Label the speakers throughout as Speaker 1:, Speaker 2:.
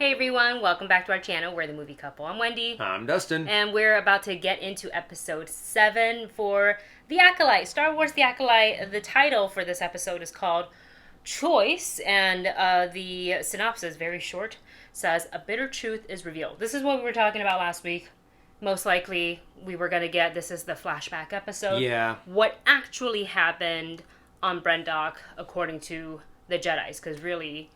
Speaker 1: Hey everyone, welcome back to our channel. We're the Movie Couple. I'm Wendy.
Speaker 2: I'm Dustin.
Speaker 1: And we're about to get into episode 7 for The Acolyte. Star Wars The Acolyte. The title for this episode is called Choice, and the synopsis, very short, says, "A bitter truth is revealed." This is what we were talking about last week. Most likely, we were going to get, this is the flashback episode.
Speaker 2: Yeah.
Speaker 1: What actually happened on Brendok according to the Jedis, because really,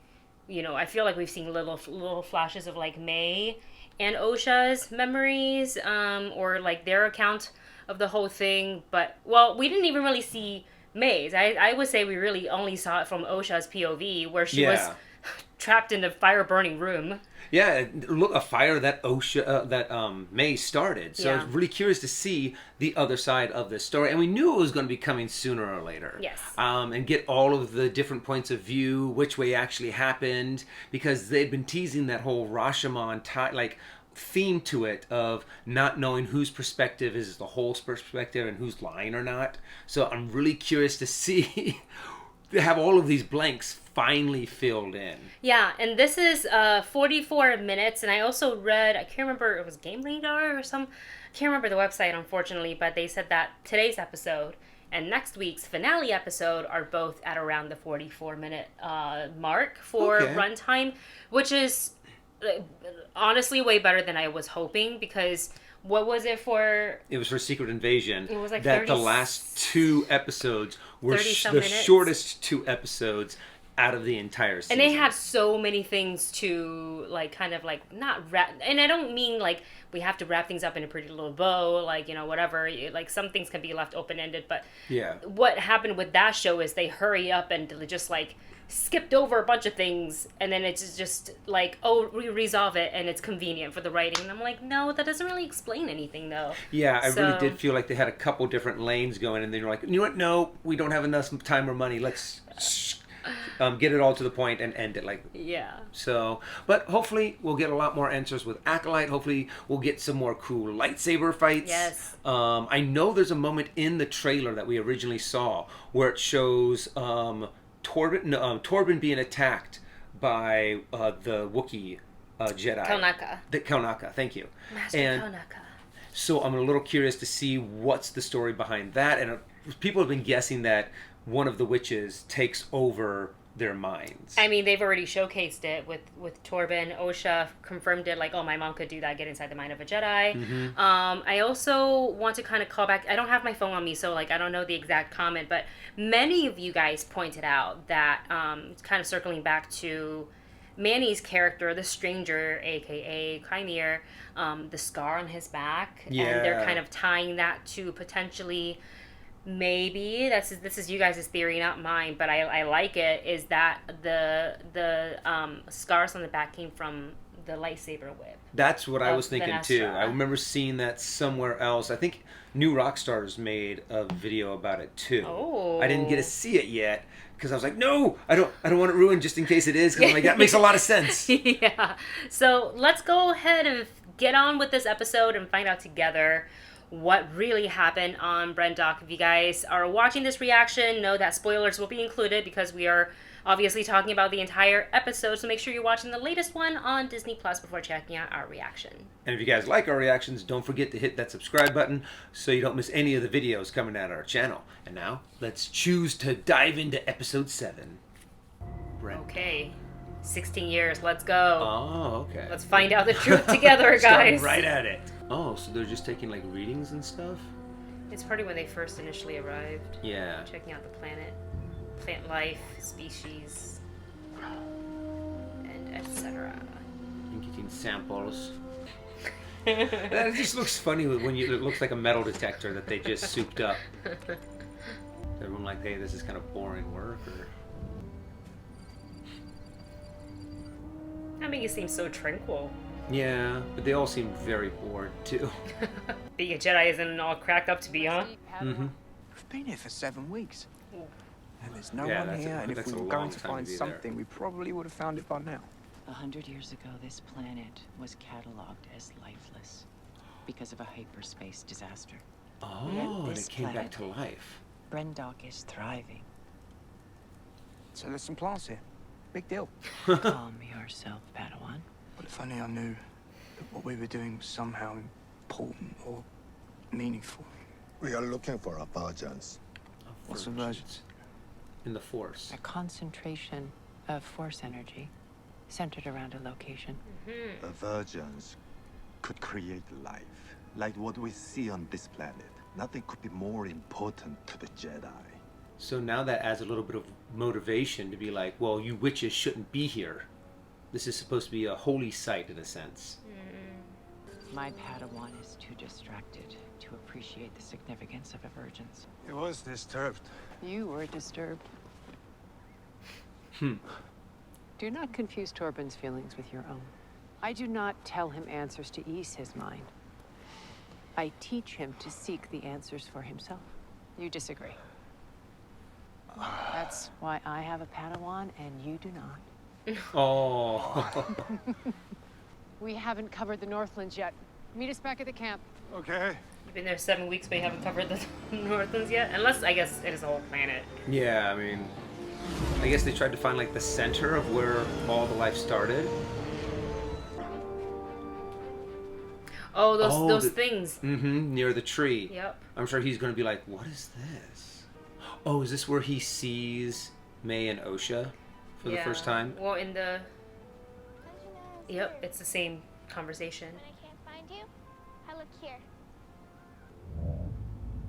Speaker 1: you know, I feel like we've seen little flashes of like May and Osha's memories, or like their account of the whole thing. But, well, we didn't even really see May's. I would say we really only saw it from Osha's POV, where she was trapped in a fire-burning room.
Speaker 2: Yeah, look, a fire that May started. So I was really curious to see the other side of this story. And we knew it was going to be coming sooner or later.
Speaker 1: Yes.
Speaker 2: And get all of the different points of view, which way actually happened. Because they'd been teasing that whole Rashomon theme to it of not knowing whose perspective is the whole perspective and who's lying or not. So I'm really curious to see... have all of these blanks finally filled in.
Speaker 1: Yeah, and this is 44 minutes, and I also read, I can't remember, it was Game Radar or some, I can't remember the website, unfortunately, but they said that today's episode and next week's finale episode are both at around the 44-minute mark for runtime, which is honestly way better than I was hoping, because... What was it for?
Speaker 2: It was for Secret Invasion.
Speaker 1: It was like
Speaker 2: that the last 2 episodes were the shortest 2 episodes out of the entire season.
Speaker 1: And they had so many things to, like, kind of, like, not wrap... And I don't mean, like, we have to wrap things up in a pretty little bow, like, you know, whatever. Like, some things can be left open-ended, but...
Speaker 2: Yeah.
Speaker 1: What happened with that show is they hurry up and just, like... skipped over a bunch of things, and then it's just like, oh, we resolve it, and it's convenient for the writing. And I'm like, no, that doesn't really explain anything, though.
Speaker 2: Yeah, I really did feel like they had a couple different lanes going, and then you're like, you know what? No, we don't have enough time or money. Let's get it all to the point and end it. Like,
Speaker 1: yeah.
Speaker 2: So, but hopefully we'll get a lot more answers with Acolyte. Hopefully we'll get some more cool lightsaber fights.
Speaker 1: Yes.
Speaker 2: I know there's a moment in the trailer that we originally saw where it shows Torben being attacked by the Wookiee Jedi. Kelnaka, thank you.
Speaker 1: Master Kelnaka.
Speaker 2: So I'm a little curious to see what's the story behind that. And people have been guessing that one of the witches takes over their minds.
Speaker 1: I mean, they've already showcased it with Torben. Osha confirmed it, like, oh, my mom could do that, get inside the mind of a Jedi.
Speaker 2: Mm-hmm.
Speaker 1: I also want to kind of call back, I don't have my phone on me, so, like, I don't know the exact comment, but many of you guys pointed out that, kind of circling back to Manny's character, the stranger, aka Chimere, the scar on his back, and they're kind of tying that to potentially... Maybe this is you guys' theory, not mine, but I like it. Is that the scars on the back came from the lightsaber whip?
Speaker 2: That's what I was thinking
Speaker 1: Vanessa.
Speaker 2: too. I remember seeing that somewhere else. I think New Rockstars made a video about it too.
Speaker 1: Oh,
Speaker 2: I didn't get to see it yet because I was like, no, I don't want it ruined just in case it is. Because I'm like, that makes a lot of sense.
Speaker 1: Yeah. So let's go ahead and get on with this episode and find out together what really happened on Brendok. If you guys are watching this reaction, know that spoilers will be included because we are obviously talking about the entire episode, so make sure you're watching the latest one on Disney Plus before checking out our reaction.
Speaker 2: And if you guys like our reactions, don't forget to hit that subscribe button so you don't miss any of the videos coming out of our channel. And now, let's choose to dive into episode 7.
Speaker 1: Okay. 16 years, let's go.
Speaker 2: Oh, okay.
Speaker 1: Let's find out the truth together, guys.
Speaker 2: Starting right at it. Oh, so they're just taking like readings and stuff?
Speaker 1: It's probably when they first initially arrived.
Speaker 2: Yeah.
Speaker 1: Checking out the planet, plant life, species, and etc.
Speaker 2: And getting samples. That just looks funny when it looks like a metal detector that they just souped up. Is everyone like, hey, this is kind of boring work, or?
Speaker 1: I mean, it seems so tranquil.
Speaker 2: Yeah, but they all seem very bored, too.
Speaker 1: Being a Jedi isn't all cracked up to be, huh?
Speaker 2: Mm-hmm.
Speaker 3: We've been here for 7 weeks. And there's no
Speaker 2: Yeah,
Speaker 3: one here, and if we were going to find
Speaker 2: be
Speaker 3: something, we probably would have found it by now.
Speaker 4: 100 years ago, this planet was cataloged as lifeless because of a hyperspace disaster.
Speaker 2: Oh,
Speaker 4: Yet
Speaker 2: and
Speaker 4: this
Speaker 2: it came back
Speaker 4: planet,
Speaker 2: to life.
Speaker 4: Brendok is thriving.
Speaker 3: So there's some plants here. Big deal.
Speaker 4: Calm yourself, Padawan.
Speaker 3: But if only I knew that what we were doing was somehow important or meaningful.
Speaker 5: We are looking for a virgins.
Speaker 3: What's a virgin?
Speaker 2: In the Force.
Speaker 4: A concentration of force energy centered around a location.
Speaker 5: The virgins could create life, like what we see on this planet. Nothing could be more important to the Jedi.
Speaker 2: So now that adds a little bit of motivation to be like, well, you witches shouldn't be here. This is supposed to be a holy site in a sense.
Speaker 4: My Padawan is too distracted to appreciate the significance of a virgin's.
Speaker 3: He was disturbed.
Speaker 4: You were disturbed.
Speaker 2: Hmm.
Speaker 4: Do not confuse Torben's feelings with your own. I do not tell him answers to ease his mind. I teach him to seek the answers for himself. You disagree. That's why I have a Padawan and you do not.
Speaker 2: Oh.
Speaker 6: We haven't covered the Northlands yet. Meet us back at the camp.
Speaker 3: Okay.
Speaker 1: You've been there 7 weeks, but you haven't covered the Northlands yet? Unless, I guess, it is a whole planet.
Speaker 2: Yeah, I mean, I guess they tried to find like the center of where all the life started.
Speaker 1: Oh, those
Speaker 2: the-
Speaker 1: things.
Speaker 2: Mm-hmm, near the tree.
Speaker 1: Yep.
Speaker 2: I'm sure he's going to be like, what is this? Oh, is this where he sees May and Osha for the first time?
Speaker 1: Well, in the... Yep, it's the same conversation.
Speaker 7: When I can't find you, I look here.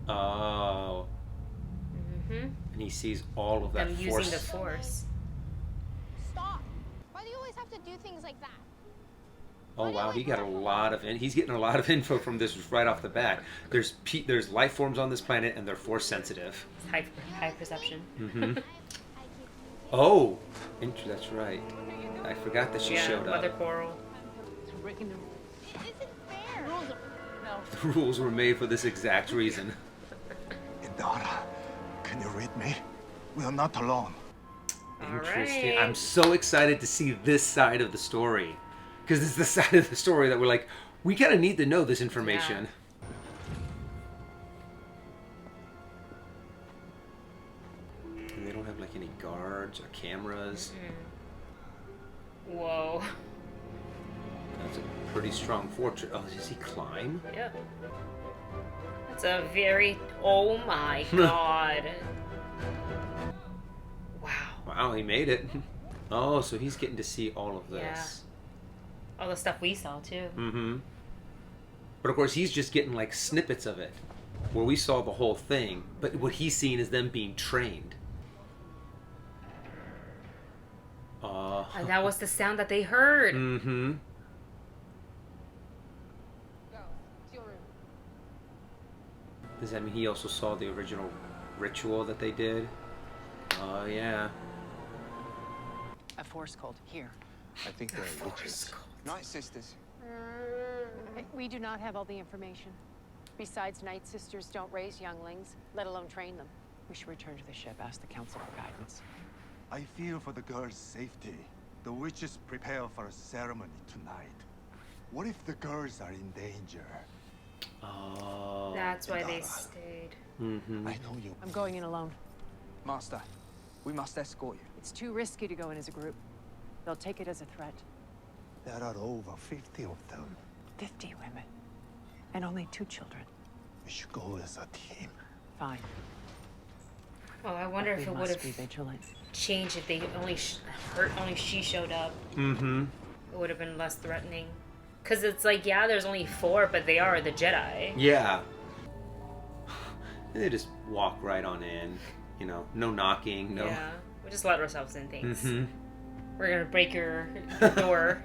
Speaker 2: Oh.
Speaker 1: Mm-hmm.
Speaker 2: And he sees all of that
Speaker 1: I'm
Speaker 2: force.
Speaker 1: using the Force.
Speaker 7: Stop. Why do you always have to do things like that?
Speaker 2: Oh wow, he got a lot of he's getting a lot of info from this right off the bat. There's life forms on this planet and they're force sensitive.
Speaker 1: It's high perception.
Speaker 2: Mm-hmm. Oh, that's right. I forgot that she
Speaker 1: Yeah,
Speaker 2: showed
Speaker 1: Mother
Speaker 2: up.
Speaker 1: Coral.
Speaker 7: It isn't fair.
Speaker 2: The rules were made for this exact reason.
Speaker 5: Indara, can you read me? We are not alone.
Speaker 2: Interesting.
Speaker 1: Alright.
Speaker 2: I'm so excited to see this side of the story. Because it's the side of the story that we're like, we kind of need to know this information. And they don't have like any guards or cameras.
Speaker 1: Whoa.
Speaker 2: That's a pretty strong fortress. Oh, does he climb?
Speaker 1: Yep. That's a very... Oh my god. Wow.
Speaker 2: Wow, he made it. Oh, so he's getting to see all of this.
Speaker 1: All the stuff we saw, too.
Speaker 2: Mm-hmm. But of course, he's just getting like snippets of it, where we saw the whole thing. But what he's seeing is them being trained.
Speaker 1: And that was the sound that they heard.
Speaker 2: Mm-hmm.
Speaker 6: Go. It's your room.
Speaker 2: Does that mean he also saw the original ritual that they did? Oh, yeah.
Speaker 4: A force cult here.
Speaker 5: I think they're witches.
Speaker 3: Night Sisters.
Speaker 6: We do not have all the information. Besides, Night Sisters don't raise younglings, let alone train them.
Speaker 4: We should return to the ship, ask the council for guidance.
Speaker 5: I fear for the girls' safety. The witches prepare for a ceremony tonight. What if the girls are in danger?
Speaker 2: Oh.
Speaker 1: That's why they
Speaker 5: Indara.
Speaker 1: stayed.
Speaker 2: Mm-hmm.
Speaker 5: I know you.
Speaker 6: I'm going in alone.
Speaker 3: Master, we must escort you.
Speaker 6: It's too risky to go in as a group. They'll take it as a threat.
Speaker 5: There are over 50 of them.
Speaker 4: 50 women. And only 2 children.
Speaker 5: We should go as a team.
Speaker 4: Fine.
Speaker 1: Oh, I wonder if
Speaker 4: We
Speaker 1: it would
Speaker 4: must
Speaker 1: have
Speaker 4: be vigilant.
Speaker 1: changed if they only she showed up.
Speaker 2: Mm-hmm.
Speaker 1: It would have been less threatening. Because it's like, yeah, there's only 4, but they are the Jedi.
Speaker 2: Yeah. They just walk right on in. You know, no knocking, no.
Speaker 1: Yeah. We just let ourselves in things.
Speaker 2: Mm-hmm.
Speaker 1: We're gonna break your door.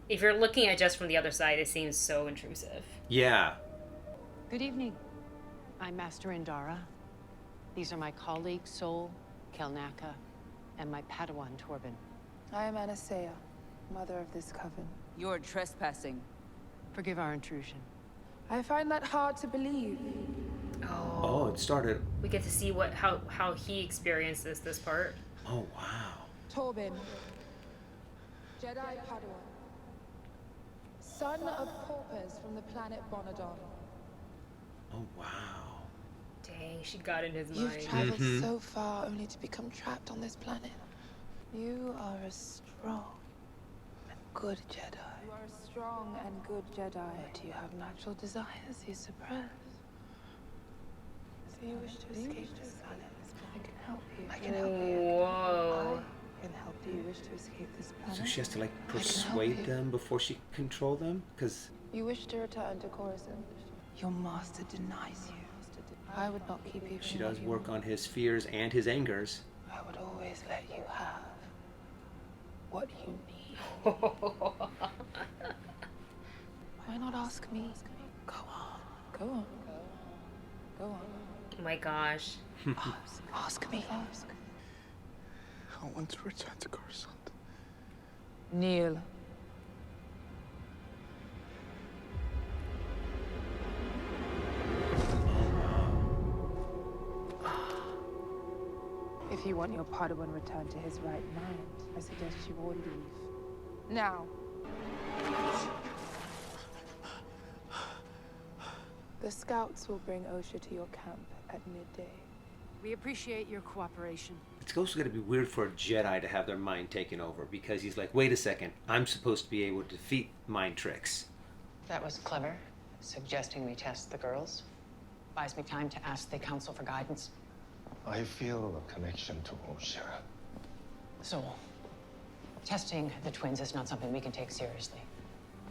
Speaker 1: If you're looking at just from the other side, it seems so intrusive.
Speaker 2: Yeah.
Speaker 6: Good evening. I'm Master Indara. These are my colleagues, Sol, Kelnaka, and my Padawan, Torben.
Speaker 8: I am Anastasia, mother of this coven.
Speaker 9: You're trespassing.
Speaker 6: Forgive our intrusion.
Speaker 8: I find that hard to believe.
Speaker 2: Oh, it started.
Speaker 1: We get to see how he experienced this part.
Speaker 2: Oh, wow.
Speaker 8: Torben, Jedi Padawan, son of paupers from the planet Bonadon.
Speaker 2: Oh, wow.
Speaker 1: Dang, she got in his
Speaker 8: You've
Speaker 1: mind.
Speaker 8: traveled so far only to become trapped on this planet. You are a strong and good Jedi. You are a strong and good Jedi. But you have natural desires you suppress. So you wish to escape this planet. I can help you. I can help you.
Speaker 1: Whoa.
Speaker 8: I can help you. You wish to escape this planet.
Speaker 2: So she has to like persuade them before she can control them? Because
Speaker 8: You wish to return to Coruscant. Your master denies you. I would not keep you from
Speaker 2: she does
Speaker 8: what you
Speaker 2: work
Speaker 8: want.
Speaker 2: on his fears and his angers.
Speaker 8: I would always let you have what you need. Why not ask me? Go on. Go on. Go on.
Speaker 1: Oh my gosh.
Speaker 8: Ask me. Ask.
Speaker 3: I want to return to Coruscant.
Speaker 8: Kneel. If you want your Padawan returned to his right mind, I suggest you all leave. Now. The scouts will bring Osha to your camp at midday.
Speaker 6: We appreciate your cooperation.
Speaker 2: It's also going to be weird for a Jedi to have their mind taken over because he's like, wait a second, I'm supposed to be able to defeat mind tricks.
Speaker 4: That was clever, suggesting we test the girls. Buys me time to ask the council for guidance.
Speaker 5: I feel a connection to Osha.
Speaker 4: So, testing the twins is not something we can take seriously.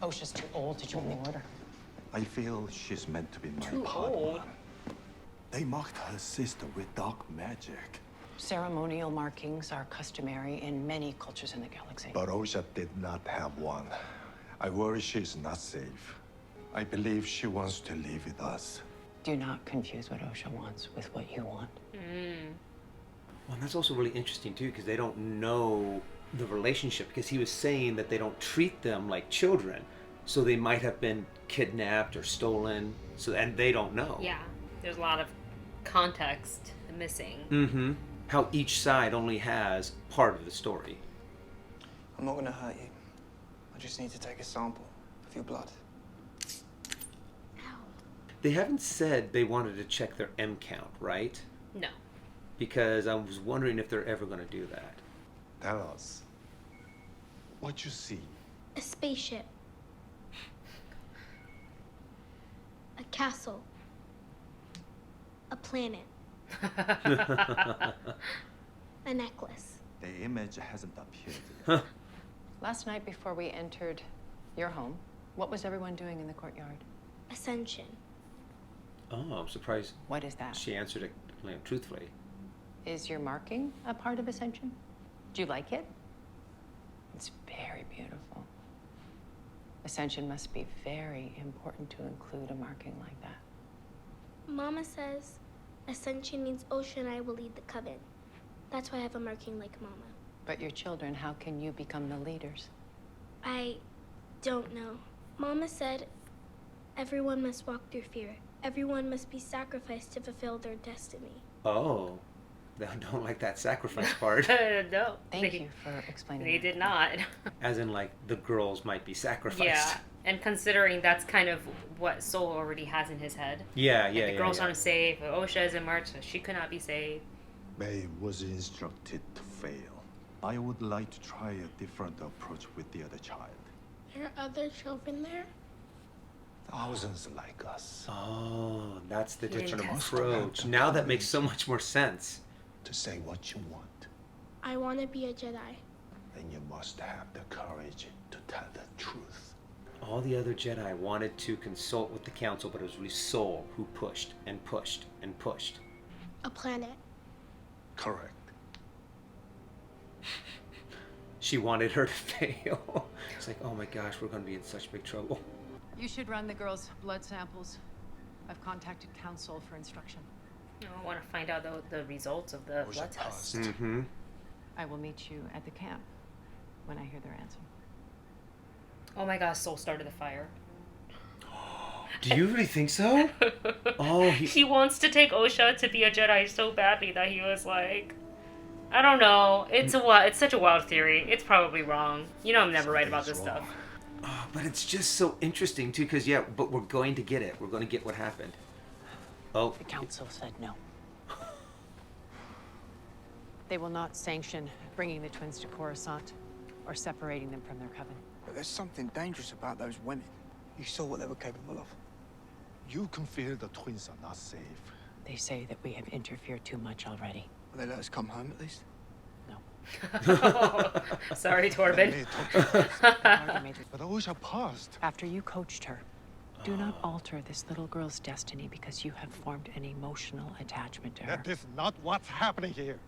Speaker 4: Osha's too old to join the order.
Speaker 5: I feel she's meant to be my
Speaker 1: Too
Speaker 5: Padawan.
Speaker 1: old.
Speaker 5: They marked her sister with dark magic.
Speaker 4: Ceremonial markings are customary in many cultures in the galaxy.
Speaker 5: But Osha did not have one. I worry she's not safe. I believe she wants to live with us.
Speaker 4: Do not confuse what Osha wants with what you want.
Speaker 2: Well, and that's also really interesting too because they don't know the relationship because he was saying that they don't treat them like children. So they might have been kidnapped or stolen. So and they don't know.
Speaker 1: Yeah. There's a lot of context missing.
Speaker 2: Mm-hmm. How each side only has part of the story.
Speaker 3: I'm not gonna hurt you. I just need to take a sample of your blood.
Speaker 2: They haven't said they wanted to check their M count, right?
Speaker 1: No.
Speaker 2: Because I was wondering if they're ever going to do that.
Speaker 5: Tell us what you see.
Speaker 7: A spaceship. A castle. A planet. A necklace.
Speaker 5: The image hasn't appeared yet.
Speaker 4: Last night before we entered your home, what was everyone doing in the courtyard?
Speaker 7: Ascension.
Speaker 2: Oh, I'm surprised
Speaker 4: What is that?
Speaker 2: she answered it truthfully.
Speaker 4: Is your marking a part of Ascension? Do you like it? It's very beautiful. Ascension must be very important to include a marking like that.
Speaker 7: Mama says Ascension means Osha and I will lead the coven. That's why I have a marking like Mama.
Speaker 4: But your children, how can you become the leaders?
Speaker 7: I don't know. Mama said everyone must walk through fear. Everyone must be sacrificed to fulfill their destiny.
Speaker 2: Oh, they don't like that sacrifice part.
Speaker 1: No.
Speaker 4: Thank you for explaining
Speaker 1: They
Speaker 4: that.
Speaker 1: did not.
Speaker 2: As in, like, the girls might be sacrificed.
Speaker 1: Yeah. And considering that's kind of what Soul already has in his head.
Speaker 2: Yeah,
Speaker 1: Like,
Speaker 2: yeah,
Speaker 1: the
Speaker 2: yeah.
Speaker 1: girls
Speaker 2: yeah.
Speaker 1: aren't safe. Osha isn't marked, so she could not be saved.
Speaker 5: May was instructed to fail. I would like to try a different approach with the other child.
Speaker 7: There are other children there?
Speaker 5: Thousands like us.
Speaker 2: Oh, that's the
Speaker 1: He didn't
Speaker 2: different
Speaker 1: test
Speaker 2: approach. Now that makes so much more sense.
Speaker 5: To say what you want,
Speaker 7: I want to be a Jedi.
Speaker 5: then you must have the courage to tell the truth.
Speaker 2: All the other Jedi wanted to consult with the council, but it was really Soul who pushed and pushed and pushed.
Speaker 7: A planet.
Speaker 5: Correct.
Speaker 2: She wanted her to fail. It's like, oh my gosh, we're going to be in such big trouble.
Speaker 6: You should run the girls' blood samples. I've contacted council for instruction.
Speaker 1: I want to find out the results of the blood test.
Speaker 2: Mm-hmm.
Speaker 4: I will meet you at the camp when I hear their answer.
Speaker 1: Oh my gosh, Soul started the fire.
Speaker 2: Do you really think so? Oh,
Speaker 1: He wants to take Osha to be a Jedi so badly that he was like, I don't know. It's such a wild theory. It's probably wrong. You know I'm never right about this stuff.
Speaker 2: Oh, but it's just so interesting too, because yeah, but we're going to get it. We're going to get what happened. Oh,
Speaker 4: The council said no.
Speaker 6: They will not sanction bringing the twins to Coruscant or separating them from their coven.
Speaker 3: But there's something dangerous about those women. You saw what they were capable of.
Speaker 5: You can feel the twins are not safe.
Speaker 6: They say that we have interfered too much already.
Speaker 3: Will they let us come home at least?
Speaker 6: No.
Speaker 1: Sorry, Torben.
Speaker 5: But Osha passed.
Speaker 6: After you coached her, do not alter this little girl's destiny because you have formed an emotional attachment to her.
Speaker 5: That is not what's happening here.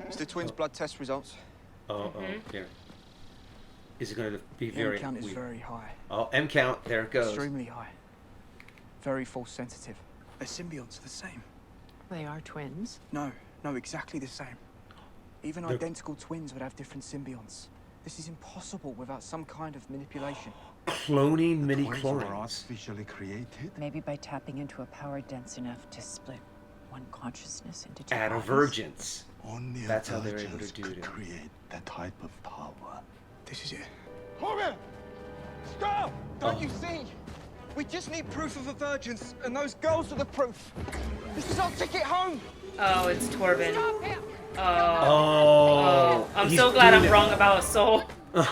Speaker 3: It's the twins' blood test results.
Speaker 2: Here. Is it going to be
Speaker 3: M
Speaker 2: very
Speaker 3: count is
Speaker 2: weird?
Speaker 3: very high.
Speaker 2: Oh, M count. There it goes.
Speaker 3: Extremely high. Very force sensitive. Their symbionts are the same.
Speaker 6: They are twins.
Speaker 3: No, exactly the same. Even
Speaker 2: They're-
Speaker 3: identical twins would have different symbionts. This is impossible without some kind of manipulation.
Speaker 2: Cloning mini
Speaker 5: Twins were
Speaker 2: chlorines.
Speaker 5: artificially created.
Speaker 6: Maybe by tapping into a power dense enough to split one consciousness into two
Speaker 2: At a
Speaker 6: bodies.
Speaker 2: virgence.
Speaker 5: Only
Speaker 2: That's
Speaker 5: a
Speaker 2: how they're able
Speaker 5: virgins
Speaker 2: to do
Speaker 5: could
Speaker 2: it.
Speaker 5: create that type of power.
Speaker 3: This is it.
Speaker 9: Torben! Stop!
Speaker 3: Don't you see? We just need proof of a virgins, and those girls are the proof. This is our ticket home.
Speaker 1: Oh, it's Torben. Oh,
Speaker 2: Oh.
Speaker 1: I'm
Speaker 2: he's
Speaker 1: so glad
Speaker 2: doing
Speaker 1: I'm
Speaker 2: it.
Speaker 1: wrong about Soul. Oh,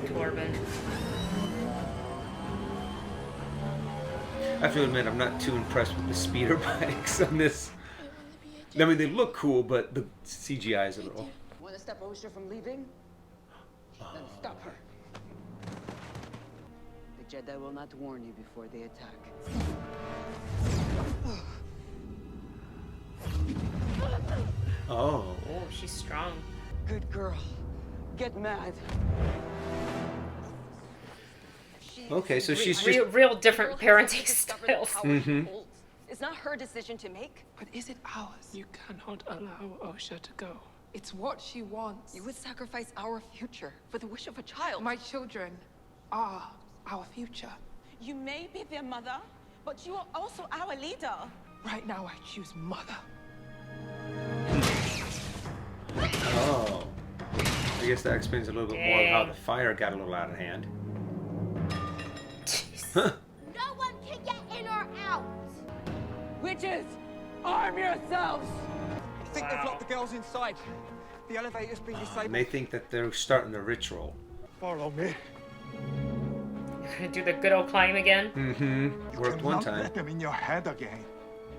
Speaker 1: Torben.
Speaker 2: I have to admit, I'm not too impressed with the speeder bikes on this. I mean, they look cool, but the CGI is a little.
Speaker 10: Want to stop Osha from leaving? Then stop her. The Jedi will not warn you before they attack.
Speaker 2: Oh.
Speaker 1: Oh, she's strong.
Speaker 10: Good girl. Get mad.
Speaker 2: Okay, so she's just.
Speaker 1: Real different parenting styles.
Speaker 10: It's not her decision to make.
Speaker 8: But is it ours? You cannot allow Osha to go. It's what she wants.
Speaker 10: You would sacrifice our future for the wish of a child.
Speaker 8: My children are our future.
Speaker 10: You may be their mother, but you are also our leader.
Speaker 8: Right now, I choose mother.
Speaker 2: Oh. I guess that explains a little bit more of how the fire got a little out of hand.
Speaker 7: No one can get in or out.
Speaker 10: Witches, arm yourselves!
Speaker 3: I think they've locked the girls inside. The elevator's been disabled.
Speaker 2: And they think that they're starting the ritual.
Speaker 5: Follow me.
Speaker 1: Gonna do the good old climb again.
Speaker 2: Mm-hmm. Worked one
Speaker 5: Cannot
Speaker 2: time.
Speaker 5: let them in your head again.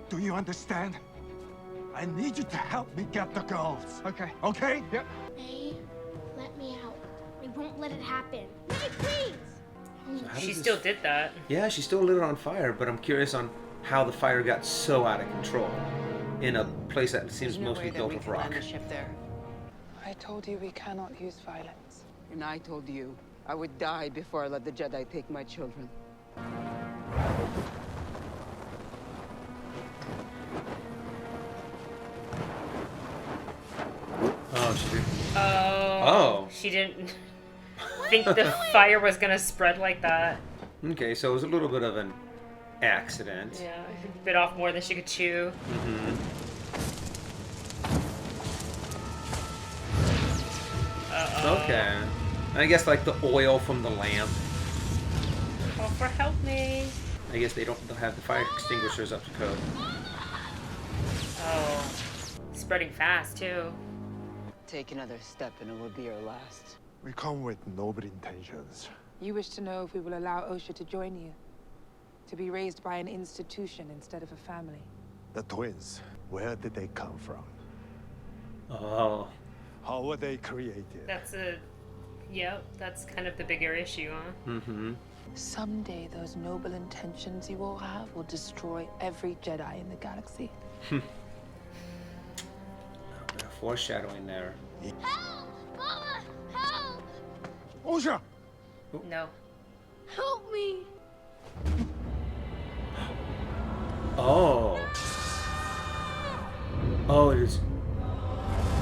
Speaker 5: Do you understand? I need you to help me get the girls.
Speaker 3: Okay.
Speaker 5: Okay?
Speaker 3: Yep.
Speaker 7: May, let me out. I won't let it happen. May, please.
Speaker 2: How does
Speaker 1: She
Speaker 2: this-
Speaker 1: still did that.
Speaker 2: Yeah, she still lit it on fire, but I'm curious on how the fire got so out of control in a place that seems
Speaker 6: There's no
Speaker 2: mostly
Speaker 6: way that
Speaker 2: built
Speaker 6: we
Speaker 2: of
Speaker 6: can
Speaker 2: rock.
Speaker 6: land the ship there.
Speaker 8: I told you we cannot use violence.
Speaker 10: And I told you I would die before I let the Jedi take my children.
Speaker 2: Oh, she did.
Speaker 1: Oh.
Speaker 2: Oh.
Speaker 1: She didn't think the fire was gonna spread like that.
Speaker 2: Okay, so it was a little bit of an accident.
Speaker 1: Yeah, bit off more than she could chew.
Speaker 2: Okay. And I guess like the oil from the lamp.
Speaker 1: Call for help me.
Speaker 2: I guess they'll have the fire extinguishers up to code.
Speaker 1: Oh. Spreading fast too.
Speaker 10: Take another step and it will be your last.
Speaker 5: We come with noble intentions.
Speaker 8: You wish to know if we will allow Osha to join you. To be raised by an institution instead of a family.
Speaker 5: The twins, where did they come from?
Speaker 2: Oh.
Speaker 5: How were they created?
Speaker 1: Yep, that's kind of the bigger issue, huh?
Speaker 2: Mm-hmm.
Speaker 8: Someday those noble intentions you all have will destroy every Jedi in the galaxy.
Speaker 2: Foreshadowing there.
Speaker 7: Help! Mama! Help!
Speaker 5: Osha!
Speaker 1: No.
Speaker 7: Help me!
Speaker 2: Oh. Oh, it is.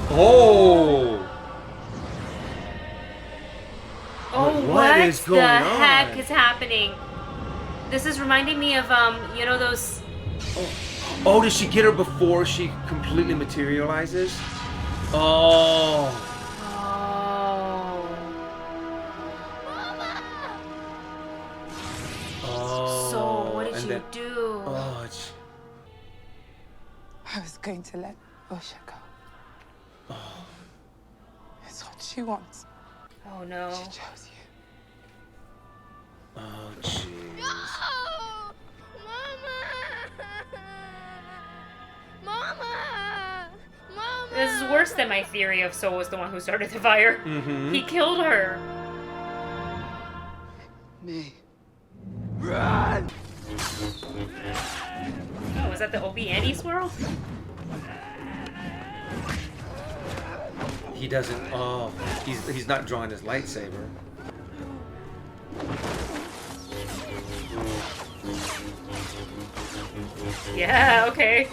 Speaker 2: Oh.
Speaker 1: Oh,
Speaker 2: What
Speaker 1: what
Speaker 2: is going
Speaker 1: the
Speaker 2: on?
Speaker 1: heck is happening? This is reminding me of you know those.
Speaker 2: Oh, does she get her before she completely materializes? Oh.
Speaker 1: Oh.
Speaker 2: Oh.
Speaker 1: So what did
Speaker 2: and
Speaker 1: you
Speaker 2: then-
Speaker 1: do?
Speaker 2: Oh, it's.
Speaker 8: I was going to let Oshika. It's what she wants.
Speaker 1: Oh no.
Speaker 8: She chose you.
Speaker 2: Oh, jeez.
Speaker 7: No! Mama! Mama! Mama!
Speaker 1: This is worse than my theory of Soul was the one who started the fire.
Speaker 2: Mm-hmm.
Speaker 1: He killed her.
Speaker 10: Me.
Speaker 9: Run!
Speaker 1: Oh, is that the Opie Annie swirl?
Speaker 2: He doesn't. Oh, he's not drawing his lightsaber.
Speaker 1: Yeah, okay.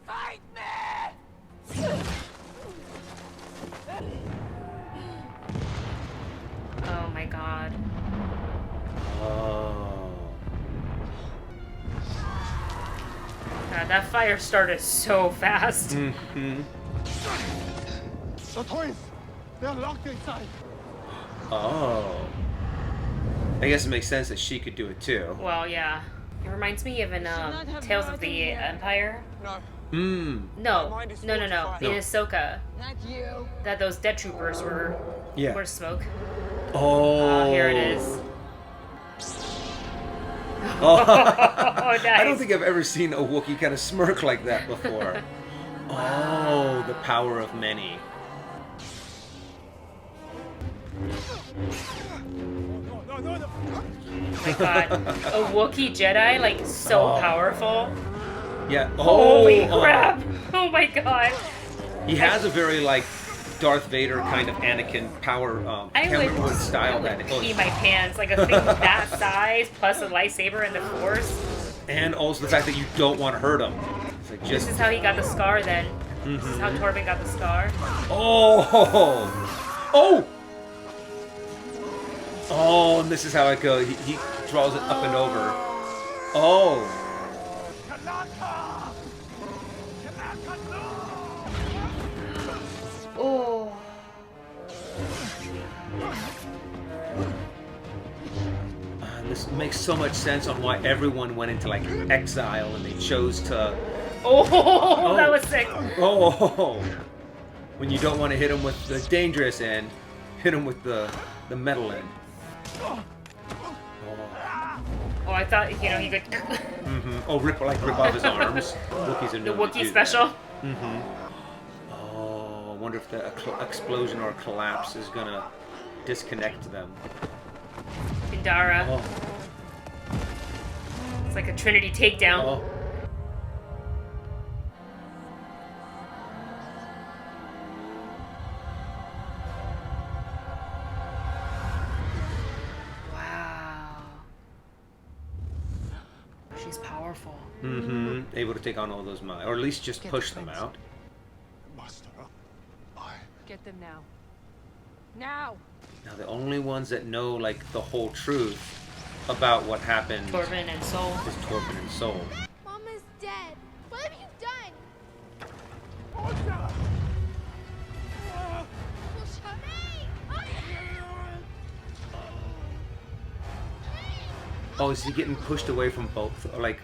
Speaker 9: Fight me!
Speaker 1: Oh my god.
Speaker 2: Oh.
Speaker 1: God, that fire started so fast.
Speaker 2: Mm-hmm.
Speaker 9: The twins! They're locked inside!
Speaker 2: Oh. I guess it makes sense that she could do it too.
Speaker 1: Well, yeah. It reminds me of in Tales of the Empire.
Speaker 3: No.
Speaker 2: Hmm.
Speaker 1: No,
Speaker 3: mind is
Speaker 1: no.
Speaker 3: fortified.
Speaker 1: In Ahsoka,
Speaker 10: Not you.
Speaker 1: that those dead troopers were
Speaker 2: Yeah.
Speaker 1: smoke.
Speaker 2: Oh.
Speaker 1: Here it is.
Speaker 2: Oh.
Speaker 1: Nice.
Speaker 2: I don't think I've ever seen a Wookiee kind of smirk like that before. Oh, the power of many.
Speaker 9: No.
Speaker 1: Oh my god. A Wookiee Jedi, like, so powerful.
Speaker 2: Yeah.
Speaker 1: Holy
Speaker 2: Oh,
Speaker 1: crap! Oh my god.
Speaker 2: He has a very like Darth Vader kind of Anakin power.
Speaker 1: I
Speaker 2: Can't remember what style that is.
Speaker 1: pee my pants. Like, a thing that size, plus a lightsaber and the Force.
Speaker 2: And also the fact that you don't want to hurt him. It's like
Speaker 1: This
Speaker 2: just.
Speaker 1: is how he got the scar then. This is how Torben got the scar.
Speaker 2: Oh. Oh. Oh, and this is how it goes. He draws it up and over. Oh.
Speaker 1: Oh.
Speaker 2: This makes so much sense on why everyone went into like exile and they chose to.
Speaker 1: Oh, that was sick.
Speaker 2: Oh. When you don't want to hit him with the dangerous end, hit him with the metal end.
Speaker 1: Oh, I thought, he could.
Speaker 2: Mm-hmm. Oh, rip off his arms. Wookiees are
Speaker 1: The
Speaker 2: known to
Speaker 1: Wookiee
Speaker 2: do
Speaker 1: special.
Speaker 2: that. Mm-hmm. Oh, I wonder if the explosion or collapse is gonna disconnect them.
Speaker 1: Indara.
Speaker 2: Oh.
Speaker 1: It's like a Trinity takedown.
Speaker 2: Oh.
Speaker 1: Wow. She's powerful.
Speaker 2: Mm-hmm. Able to take on all those or at least just
Speaker 6: Get
Speaker 2: push
Speaker 6: the
Speaker 2: them
Speaker 6: twins.
Speaker 2: out.
Speaker 9: Master, I...
Speaker 6: Get them now. Now!
Speaker 2: Now the only ones that know like the whole truth about what happened
Speaker 1: Torben and Soul.
Speaker 2: is Torben and Soul.
Speaker 7: Mama's dead. What have you done?
Speaker 9: Osha!
Speaker 7: Well, shut me!
Speaker 2: Oh, is he getting pushed away from both? Or like.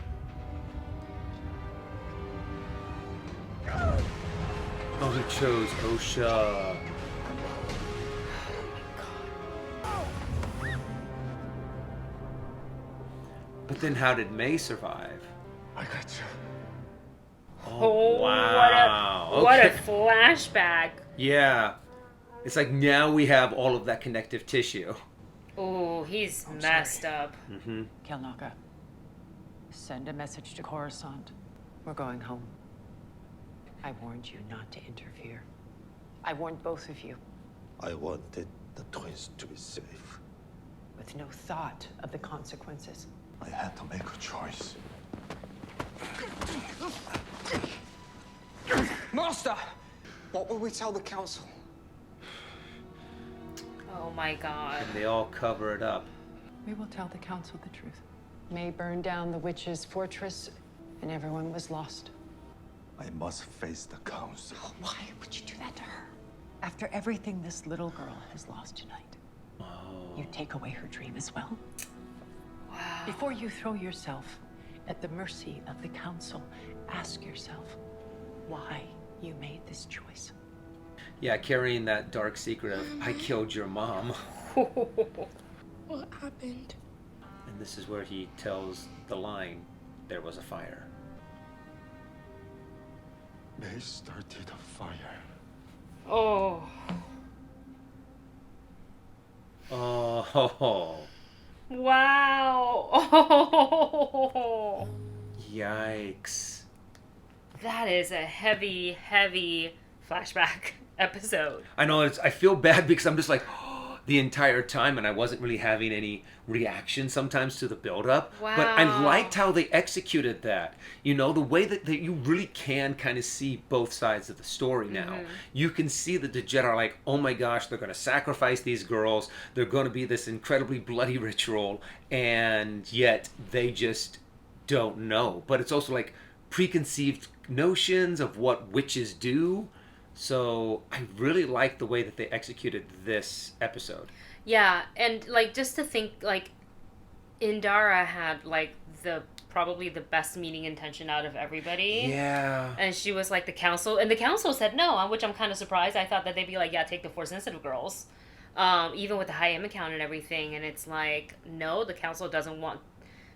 Speaker 2: Oh, he chose Osha. But then how did May survive?
Speaker 9: I got you.
Speaker 1: Oh,
Speaker 2: wow.
Speaker 1: What a
Speaker 2: Okay.
Speaker 1: flashback.
Speaker 2: Yeah. It's like now we have all of that connective tissue.
Speaker 1: Oh, he's messed up.
Speaker 2: Mm-hmm.
Speaker 4: Kelnaka, send a message to Coruscant. We're going home. I warned you not to interfere. I warned both of you,
Speaker 5: I wanted the twins to be safe.
Speaker 4: with no thought of the consequences.
Speaker 5: I had to make a choice.
Speaker 3: Master! What will we tell the council?
Speaker 1: Oh my god.
Speaker 2: And they all cover it up.
Speaker 4: We will tell the council the truth. May burned down the witch's fortress, and everyone was lost.
Speaker 5: I must face the council.
Speaker 4: Why would you do that to her? After everything this little girl has lost tonight, you take away her dream as well?
Speaker 1: Wow.
Speaker 4: Before you throw yourself
Speaker 6: at the mercy of the council. Ask yourself why you made this choice.
Speaker 2: Yeah, carrying that dark secret of, I killed your mom.
Speaker 7: What happened?
Speaker 2: And this is where he tells the line, there was a fire.
Speaker 9: They started a fire.
Speaker 1: Oh.
Speaker 2: Oh.
Speaker 1: Wow. Oh.
Speaker 2: Yikes.
Speaker 1: That is a heavy, heavy flashback episode.
Speaker 2: I know, I feel bad because I'm just like, the entire time, and I wasn't really having any reaction sometimes to the build-up.
Speaker 1: Wow.
Speaker 2: But I liked how they executed that. You know, the way that you really can kind of see both sides of the story now.
Speaker 1: Mm-hmm.
Speaker 2: You can see that the Jedi are like, oh my gosh, they're going to sacrifice these girls. They're going to be this incredibly bloody ritual, and yet they just don't know. But it's also like preconceived notions of what witches do. So I really like the way that they executed this episode.
Speaker 1: Yeah, and like just to think, like Indara had like probably the best meaning intention out of everybody.
Speaker 2: Yeah.
Speaker 1: And she was like the council, and the council said no, which I'm kind of surprised. I thought that they'd be like, yeah, take the Force sensitive girls, even with the high M account and everything. And it's like, no, the council doesn't want,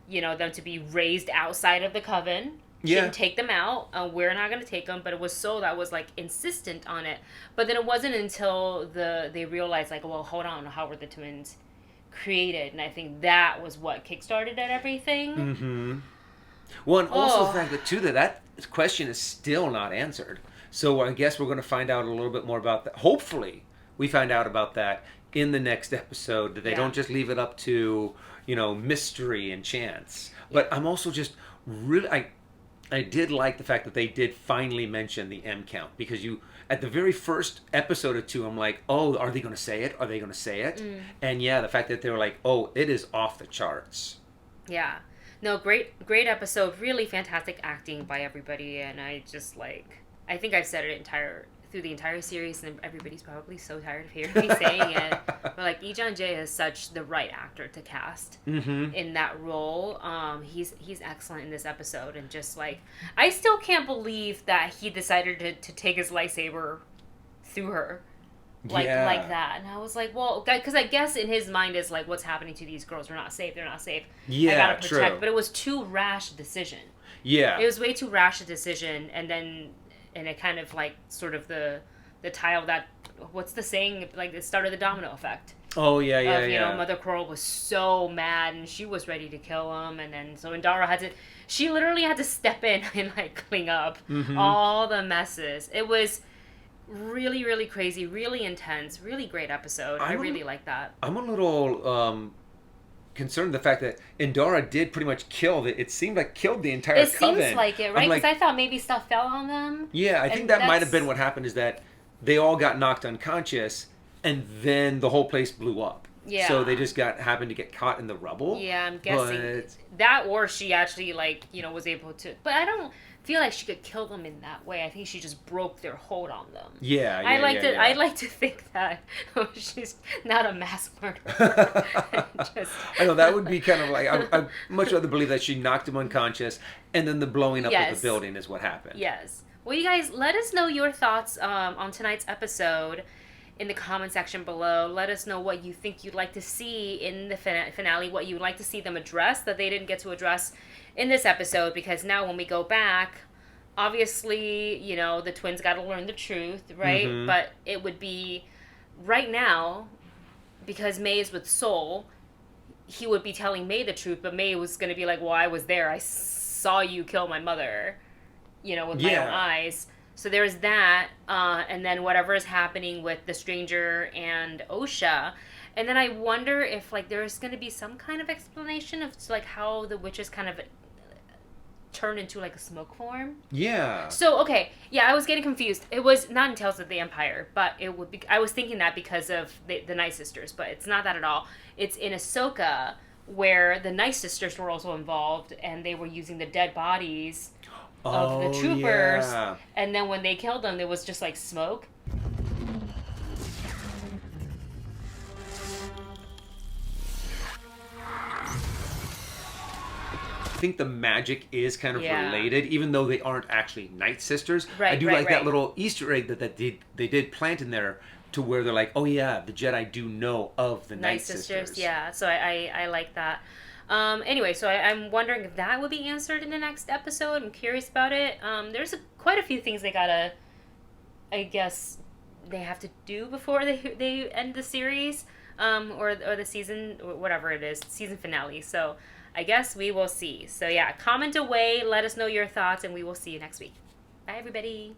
Speaker 1: them to be raised outside of the coven. Shouldn't take them out. We're not going to take them. But it was Soul that was like insistent on it. But then it wasn't until they realized like, well, hold on, how were the twins created? And I think that was what kickstarted at everything.
Speaker 2: Mm-hmm. Well, and also the fact that too that question is still not answered. So I guess we're going to find out a little bit more about that. Hopefully, we find out about that in the next episode. That they don't just leave it up to mystery and chance. But I'm also just really I did like the fact that they did finally mention the M count, because at the very first episode or two, I'm like, oh, are they going to say it? Are they going to say it? And yeah, the fact that they were like, oh, it is off the charts.
Speaker 1: Yeah. No, great episode. Really fantastic acting by everybody. And I just I think I've said it through the entire series, and everybody's probably so tired of hearing me saying it. But like Lee-Jung Jae is such the right actor to cast in that role. He's excellent in this episode, and just like I still can't believe that he decided to take his lightsaber through her like that. And I was like, well, because I guess in his mind is like, what's happening to these girls? They're not safe.
Speaker 2: Yeah,
Speaker 1: I gotta protect.
Speaker 2: true.
Speaker 1: But it was too rash a decision.
Speaker 2: Yeah,
Speaker 1: it was way too rash a decision, and it kind of like sort of the tile that, what's the saying, like it started the domino effect.
Speaker 2: Oh yeah.
Speaker 1: Mother Coral was so mad, and she was ready to kill him, and then so Indara she literally had to step in and like clean up all the messes. It was really, really crazy, really intense, really great episode. I really like that.
Speaker 2: I'm a little concerned the fact that Indara did pretty much killed the entire coven.
Speaker 1: It seems like it, right? Because I thought maybe stuff fell on them.
Speaker 2: Yeah, I think that might have been what happened, is that they all got knocked unconscious, and then the whole place blew up.
Speaker 1: Yeah.
Speaker 2: So they just happened to get caught in the rubble.
Speaker 1: Yeah, I'm guessing that, or she actually was able to. But I don't feel like she could kill them in that way. I think she just broke their hold on them.
Speaker 2: Yeah,
Speaker 1: I like to think that she's not a mass murderer.
Speaker 2: I know that would be kind of like I much rather believe that she knocked him unconscious, and then the blowing up of the building is what happened.
Speaker 1: Yes. Well, you guys, let us know your thoughts on tonight's episode in the comment section below. Let us know what you think you'd like to see in the finale, what you'd like to see them address that they didn't get to address in this episode, because now when we go back, obviously, the twins got to learn the truth, right? But it would be right now, because May is with Soul, he would be telling May the truth, but May was going to be like, well, I was there. I saw you kill my mother, with my own eyes. So there's that, and then whatever is happening with the stranger and Osha. And then I wonder if, there's going to be some kind of explanation of, how the witches kind of turn into, a smoke form.
Speaker 2: Yeah.
Speaker 1: So, okay, yeah, I was getting confused. It was not in Tales of the Empire, but it would be, I was thinking that because of the Night Sisters, but it's not that at all. It's in Ahsoka, where the Night Sisters were also involved, and they were using the dead bodies of the troopers, and then when they killed them, there was just smoke.
Speaker 2: think the magic is kind of
Speaker 1: Yeah.
Speaker 2: related, even though they aren't actually Night Sisters.
Speaker 1: Right,
Speaker 2: I do
Speaker 1: right,
Speaker 2: like
Speaker 1: right.
Speaker 2: that little Easter egg that they did plant in there, to where they're like, oh yeah, the Jedi do know of the Night Sisters.
Speaker 1: Yeah, so I like that. Anyway, so I'm wondering if that will be answered in the next episode. I'm curious about it. There's quite a few things they gotta, I guess, they have to do before they end the series, or the season, or whatever it is, season finale. So I guess we will see. So yeah, comment away, let us know your thoughts, and we will see you next week. Bye, everybody.